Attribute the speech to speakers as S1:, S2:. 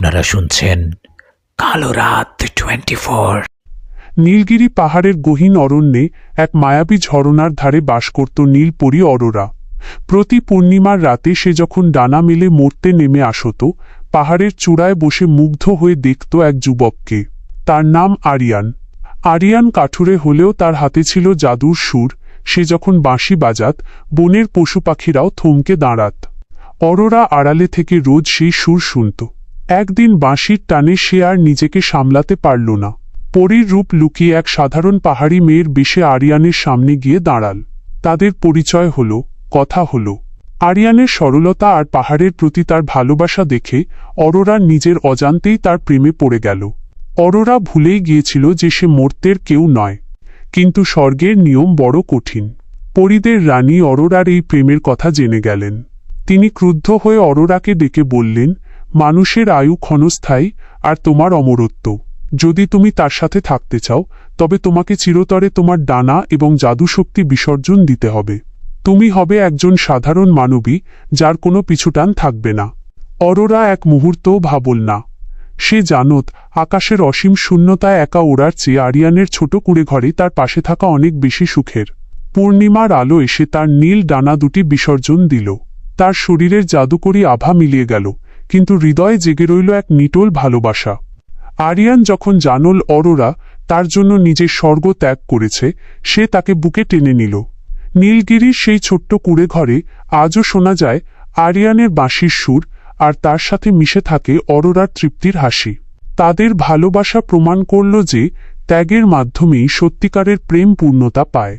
S1: আপনারা শুনছেন কালো রাত 24।
S2: নীলগিরি পাহাড়ের গহীন অরণ্যে এক মায়াবী ঝরনার ধারে বাস করত নীলপরী অরোরা। প্রতি পূর্ণিমার রাতে সে যখন ডানা মেলে মরতে নেমে আসত, পাহাড়ের চূড়ায় বসে মুগ্ধ হয়ে দেখত এক যুবককে। তার নাম আরিয়ান। আরিয়ান কাঠুরে হলেও তার হাতে ছিল জাদুর সুর। সে যখন বাঁশি বাজাত, বনের পশু পাখিরাও থমকে দাঁড়াত। অরোরা আড়ালে থেকে রোজ সেই সুর শুনত। একদিন বাঁশির টানে সে আর নিজেকে সামলাতে পারল না। পরীর রূপ লুকিয়ে এক সাধারণ পাহাড়ি মেয়ের বেশে আরিয়ানের সামনে গিয়ে দাঁড়াল। তাদের পরিচয় হল, কথা হল। আরিয়ানের সরলতা আর পাহাড়ের প্রতি তার ভালোবাসা দেখে অরোরা নিজের অজান্তেই তার প্রেমে পড়ে গেল। অরোরা ভুলেই গিয়েছিল যে সে মর্ত্যের কেউ নয়, কিন্তু স্বর্গের নিয়ম বড় কঠিন। পরীদের রানী অরোরার এই প্রেমের কথা জেনে গেলেন। তিনি ক্রুদ্ধ হয়ে অরোরাকে ডেকে বললেন, মানুষের আয়ু ক্ষণস্থায়ী, আর তোমার অমরত্ব। যদি তুমি তার সাথে থাকতে চাও, তবে তোমাকে চিরতরে তোমার ডানা এবং জাদুশক্তি বিসর্জন দিতে হবে। তুমি হবে একজন সাধারণ মানবী, যার কোনো পিছুটান থাকবে না। অরোরা এক মুহূর্তও ভাবল না। সে জানত, আকাশের অসীম শূন্যতায় একা ওড়ার চেয়ে আরিয়ানের ছোট কুঁড়ে ঘরে তার পাশে থাকা অনেক বেশি সুখের। পূর্ণিমার আলো এসে তার নীল ডানা দুটি বিসর্জন দিল। তার শরীরের জাদুকরী আভা মিলিয়ে গেল, কিন্তু হৃদয়ে জেগে রইল এক নিটোল ভালোবাসা। আরিয়ান যখন জানল অরোরা তার জন্য নিজের স্বর্গ ত্যাগ করেছে, সে তাকে বুকে টেনে নিল। নীলগিরির সেই ছোট্ট কুঁড়ে ঘরে আজও শোনা যায় আরিয়ানের বাঁশির সুর, আর তার সাথে মিশে থাকে অরোরার তৃপ্তির হাসি। তাদের ভালোবাসা প্রমাণ করল যে ত্যাগের মাধ্যমেই সত্যিকারের প্রেম পূর্ণতা পায়।